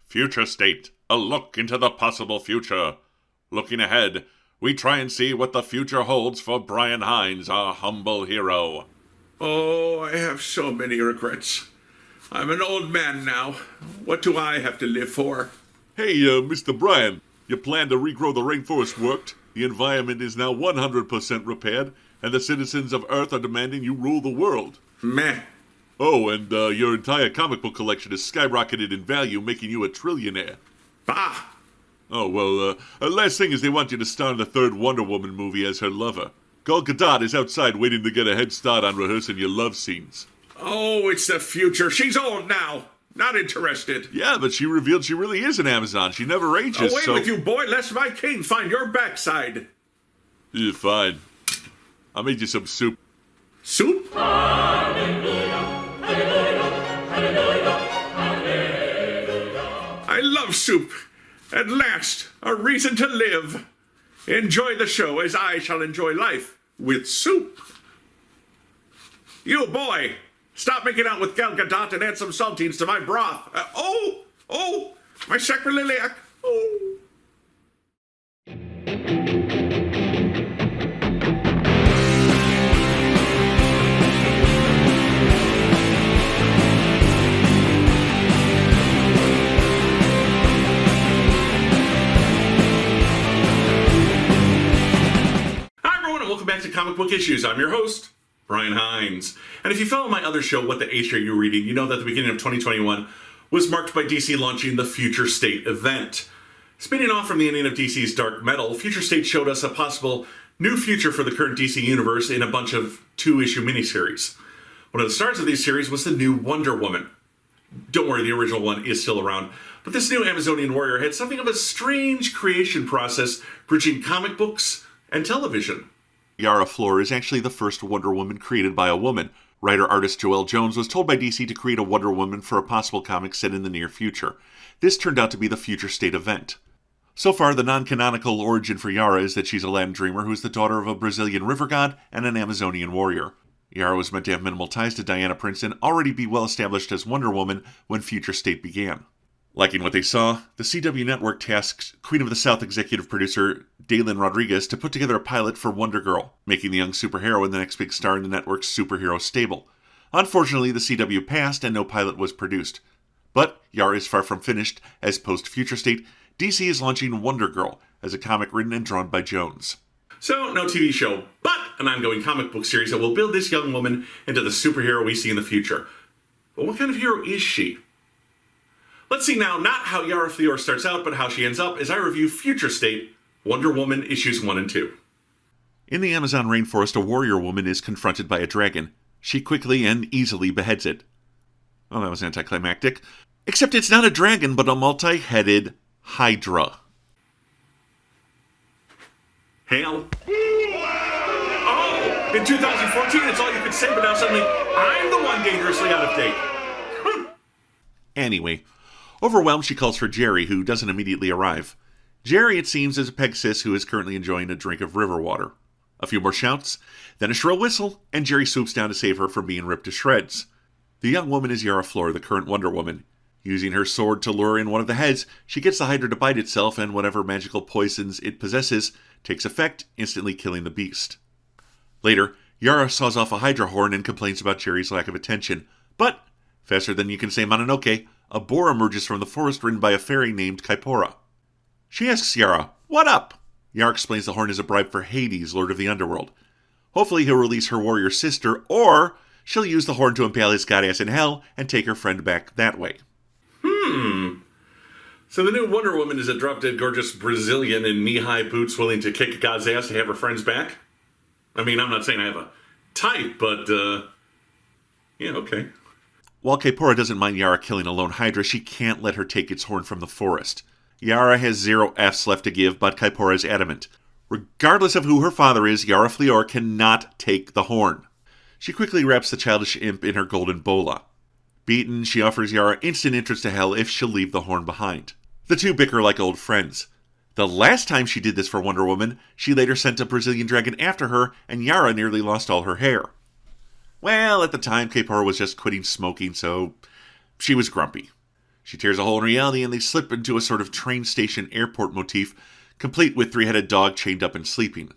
Future State, a look into the possible future. Looking ahead, we try and see what the future holds for Brian Hines, our humble hero. Oh, I have so many regrets. I'm an old man now. What do I have to live for? Hey, Mr. Brian, your plan to regrow the rainforest worked. The environment is now 100% repaired, and the citizens of Earth are demanding you rule the world. Meh. Oh, and your entire comic book collection has skyrocketed in value, making you a trillionaire. Bah! Oh, well, last thing is they want you to star in the third Wonder Woman movie as her lover. Gal Gadot is outside waiting to get a head start on rehearsing your love scenes. Oh, it's the future. She's old now. Not interested. Yeah, but she revealed she really is an Amazon. She never ages, Away with you, boy, lest my king find your backside. Yeah, fine. I made you some soup. Soup? Hallelujah, hallelujah, hallelujah, hallelujah. I love soup. At last, a reason to live. Enjoy the show as I shall enjoy life with soup. You, boy, stop making out with Gal Gadot and add some saltines to my broth. My sacrilege. Oh. Welcome back to Comic Book Issues. I'm your host, Brian Hines. And if you follow my other show, What the H Are You Reading, you know that the beginning of 2021 was marked by DC launching the Future State event. Spinning off from the ending of DC's Dark Metal, Future State showed us a possible new future for the current DC universe in a bunch of 2-issue miniseries. One of the stars of these series was the new Wonder Woman. Don't worry, the original one is still around. But this new Amazonian warrior had something of a strange creation process, bridging comic books and television. Yara Flor is actually the first Wonder Woman created by a woman. Writer-artist Joelle Jones was told by DC to create a Wonder Woman for a possible comic set in the near future. This turned out to be the Future State event. So far, the non-canonical origin for Yara is that she's a land dreamer who is the daughter of a Brazilian river god and an Amazonian warrior. Yara was meant to have minimal ties to Diana Prince and already be well established as Wonder Woman when Future State began. Liking what they saw, the CW network tasked Queen of the South executive producer Daylin Rodriguez to put together a pilot for Wonder Girl, making the young superheroine the next big star in the network's superhero stable. Unfortunately, the CW passed and no pilot was produced. But Yara is far from finished, as post-Future State, DC is launching Wonder Girl as a comic written and drawn by Jones. So, no TV show, but an ongoing comic book series that will build this young woman into the superhero we see in the future. But what kind of hero is she? Let's see now not how Yara Flor starts out, but how she ends up as I review Future State, Wonder Woman issues 1 and 2. In the Amazon rainforest, a warrior woman is confronted by a dragon. She quickly and easily beheads it. Oh, that was anticlimactic. Except it's not a dragon, but a multi-headed Hydra. Hail. Oh, in 2014, it's all you could say, but now suddenly I'm the one dangerously out of date. Anyway, overwhelmed, she calls for Jerry, who doesn't immediately arrive. Jerry, it seems, is a peg sis who is currently enjoying a drink of river water. A few more shouts, then a shrill whistle, and Jerry swoops down to save her from being ripped to shreds. The young woman is Yara Flor, the current Wonder Woman. Using her sword to lure in one of the heads, she gets the Hydra to bite itself, and whatever magical poisons it possesses takes effect, instantly killing the beast. Later, Yara saws off a Hydra horn and complains about Jerry's lack of attention. But, faster than you can say Mononoke, a boar emerges from the forest ridden by a fairy named Kaipora. She asks Yara, "What up?" Yara explains the horn is a bribe for Hades, Lord of the Underworld. Hopefully he'll release her warrior sister, or she'll use the horn to impale his godass in hell and take her friend back that way. So the new Wonder Woman is a drop-dead gorgeous Brazilian in knee-high boots willing to kick God's ass to have her friends back? I mean, I'm not saying I have a type, but, yeah, okay. While Kaipora doesn't mind Yara killing a lone Hydra, she can't let her take its horn from the forest. Yara has 0 Fs left to give, but Kaipora is adamant. Regardless of who her father is, Yara Flor cannot take the horn. She quickly wraps the childish imp in her golden bola. Beaten, she offers Yara instant entrance to hell if she'll leave the horn behind. The two bicker like old friends. The last time she did this for Wonder Woman, she later sent a Brazilian dragon after her, and Yara nearly lost all her hair. Well, at the time, Kaipora was just quitting smoking, so she was grumpy. She tears a hole in reality and they slip into a sort of train station airport motif, complete with three-headed dog chained up and sleeping.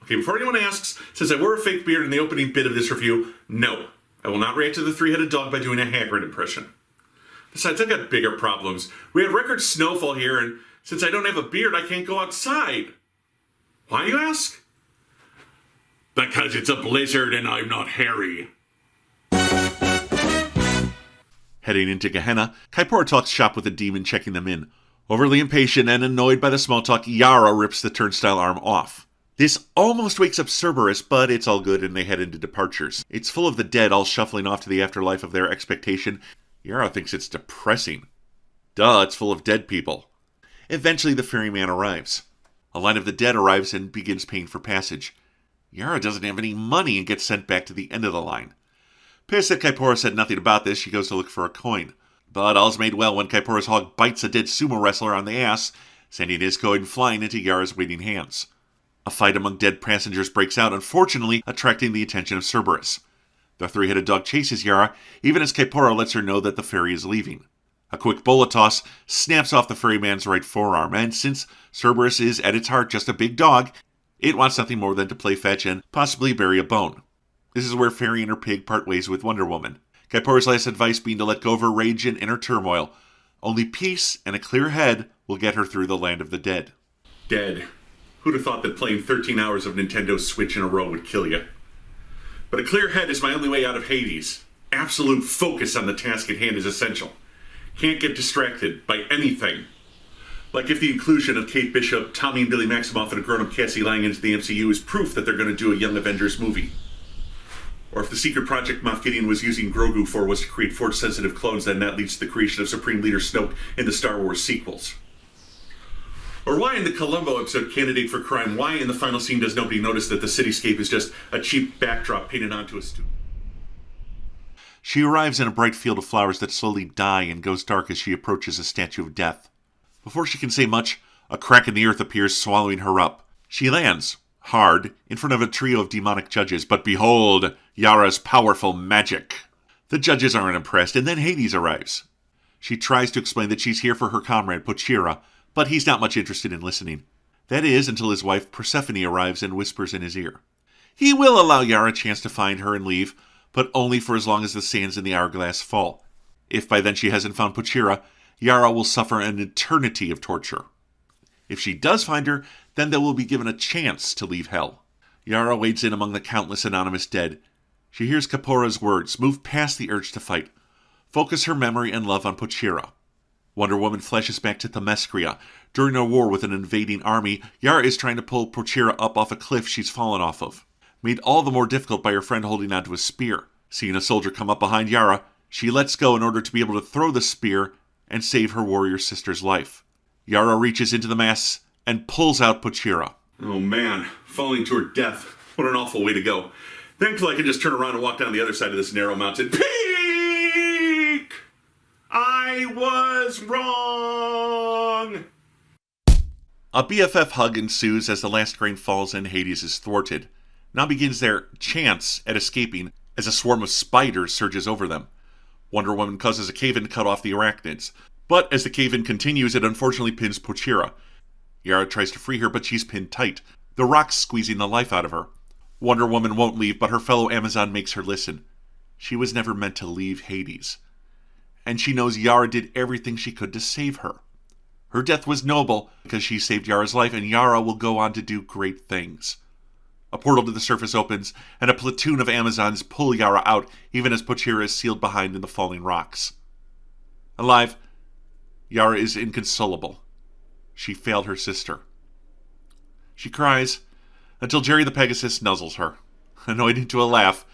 Okay, before anyone asks, since I wore a fake beard in the opening bit of this review, no, I will not react to the three-headed dog by doing a Hagrid impression. Besides, I've got bigger problems. We had record snowfall here, and since I don't have a beard, I can't go outside. Why, you ask? Because it's a blizzard and I'm not Harry. Heading into Gehenna, Kaipora talks shop with the demon checking them in. Overly impatient and annoyed by the small talk, Yara rips the turnstile arm off. This almost wakes up Cerberus, but it's all good and they head into departures. It's full of the dead all shuffling off to the afterlife of their expectation. Yara thinks it's depressing. Duh, it's full of dead people. Eventually the ferryman arrives. A line of the dead arrives and begins paying for passage. Yara doesn't have any money and gets sent back to the end of the line. Pissed that Kaipora said nothing about this, she goes to look for a coin. But all's made well when Kaipora's hog bites a dead sumo wrestler on the ass, sending his coin flying into Yara's waiting hands. A fight among dead passengers breaks out, unfortunately attracting the attention of Cerberus. The three-headed dog chases Yara, even as Kaipora lets her know that the ferry is leaving. A quick bola toss snaps off the ferryman's right forearm, and since Cerberus is at its heart just a big dog, it wants nothing more than to play fetch and possibly bury a bone. This is where Fairy and her pig part ways with Wonder Woman. Kaipora's last advice being to let go of her rage and inner turmoil. Only peace and a clear head will get her through the land of the dead. Dead. Who'd have thought that playing 13 hours of Nintendo Switch in a row would kill you? But a clear head is my only way out of Hades. Absolute focus on the task at hand is essential. Can't get distracted by anything. Like if the inclusion of Kate Bishop, Tommy and Billy Maximoff, and a grown-up Cassie Lang into the MCU is proof that they're going to do a Young Avengers movie. Or if the secret project Moff Gideon was using Grogu for was to create Force-sensitive clones, then that leads to the creation of Supreme Leader Snoke in the Star Wars sequels. Or why in the Columbo episode Candidate for Crime, why in the final scene does nobody notice that the cityscape is just a cheap backdrop painted onto a student? She arrives in a bright field of flowers that slowly die and goes dark as she approaches a statue of death. Before she can say much, a crack in the earth appears, swallowing her up. She lands, hard, in front of a trio of demonic judges, but behold, Yara's powerful magic. The judges aren't impressed, and then Hades arrives. She tries to explain that she's here for her comrade, Pochira, but he's not much interested in listening. That is, until his wife Persephone arrives and whispers in his ear. He will allow Yara a chance to find her and leave, but only for as long as the sands in the hourglass fall. If by then she hasn't found Pochira, Yara will suffer an eternity of torture. If she does find her, then they will be given a chance to leave hell. Yara wades in among the countless anonymous dead. She hears Kaipora's words, move past the urge to fight, focus her memory and love on Pochira. Wonder Woman flashes back to Themyscira. During a war with an invading army, Yara is trying to pull Pochira up off a cliff she's fallen off of, made all the more difficult by her friend holding onto a spear. Seeing a soldier come up behind Yara, she lets go in order to be able to throw the spear and save her warrior sister's life. Yara reaches into the mass and pulls out Pochira. Oh man, falling to her death. What an awful way to go. Thankfully I can just turn around and walk down the other side of this narrow mountain. Peek! I was wrong! A BFF hug ensues as the last grain falls and Hades is thwarted. Now begins their chance at escaping as a swarm of spiders surges over them. Wonder Woman causes a cave-in to cut off the arachnids. But as the cave-in continues, it unfortunately pins Pochira. Yara tries to free her, but she's pinned tight, the rocks squeezing the life out of her. Wonder Woman won't leave, but her fellow Amazon makes her listen. She was never meant to leave Hades. And she knows Yara did everything she could to save her. Her death was noble because she saved Yara's life, and Yara will go on to do great things. A portal to the surface opens, and a platoon of Amazons pull Yara out, even as Pochira is sealed behind in the falling rocks. Alive, Yara is inconsolable. She failed her sister. She cries until Jerry the Pegasus nuzzles her. Annoyed into a laugh,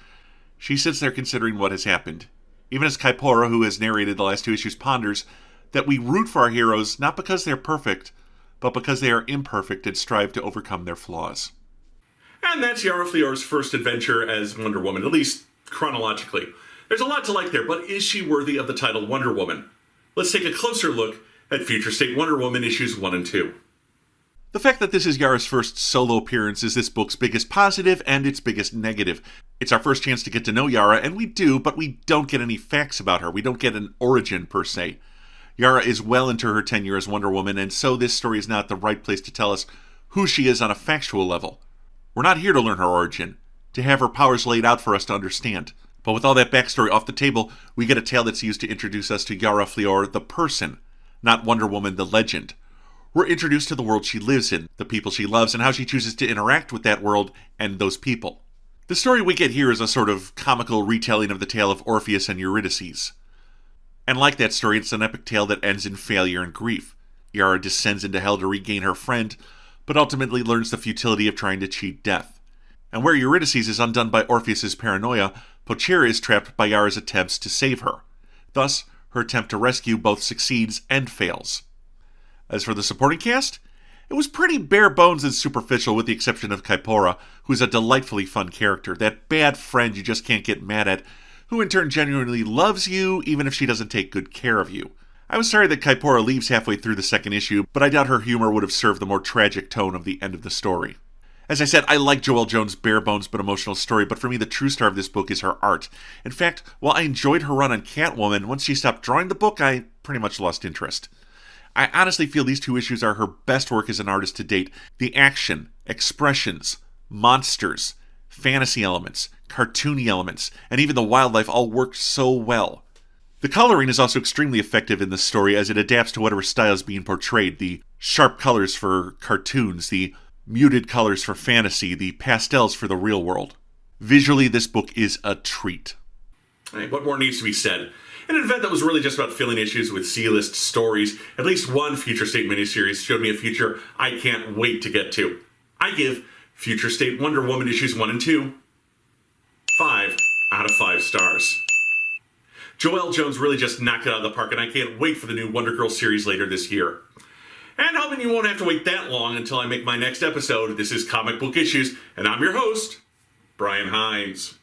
she sits there considering what has happened. Even as Kaipora, who has narrated the last two issues, ponders that we root for our heroes not because they're perfect, but because they are imperfect and strive to overcome their flaws. And that's Yara Flor's first adventure as Wonder Woman, at least chronologically. There's a lot to like there, but is she worthy of the title Wonder Woman? Let's take a closer look at Future State Wonder Woman issues 1 and 2. The fact that this is Yara's first solo appearance is this book's biggest positive and its biggest negative. It's our first chance to get to know Yara, and we do, but we don't get any facts about her. We don't get an origin, per se. Yara is well into her tenure as Wonder Woman, and so this story is not the right place to tell us who she is on a factual level. We're not here to learn her origin, to have her powers laid out for us to understand. But with all that backstory off the table, we get a tale that's used to introduce us to Yara Flor, the person, not Wonder Woman, the legend. We're introduced to the world she lives in, the people she loves, and how she chooses to interact with that world and those people. The story we get here is a sort of comical retelling of the tale of Orpheus and Eurydice. And like that story, it's an epic tale that ends in failure and grief. Yara descends into hell to regain her friend, but ultimately learns the futility of trying to cheat death. And where Eurydice is undone by Orpheus's paranoia, Themyscira is trapped by Yara's attempts to save her. Thus, her attempt to rescue both succeeds and fails. As for the supporting cast, it was pretty bare bones and superficial with the exception of Kaipora, who's a delightfully fun character, that bad friend you just can't get mad at, who in turn genuinely loves you even if she doesn't take good care of you. I was sorry that Kaipora leaves halfway through the second issue, but I doubt her humor would have served the more tragic tone of the end of the story. As I said, I like Joelle Jones' bare bones but emotional story, but for me the true star of this book is her art. In fact, while I enjoyed her run on Catwoman, once she stopped drawing the book, I pretty much lost interest. I honestly feel these two issues are her best work as an artist to date. The action, expressions, monsters, fantasy elements, cartoony elements, and even the wildlife all work so well. The coloring is also extremely effective in this story as it adapts to whatever style is being portrayed. The sharp colors for cartoons, the muted colors for fantasy, the pastels for the real world. Visually, this book is a treat. Hey, what more needs to be said? In an event that was really just about filling issues with C-list stories, at least one Future State miniseries showed me a future I can't wait to get to. I give Future State Wonder Woman issues 1 and 2 5 out of 5 stars. Joelle Jones really just knocked it out of the park, and I can't wait for the new Wonder Girl series later this year. And hoping you won't have to wait that long until I make my next episode. This is Comic Book Issues, and I'm your host, Brian Hines.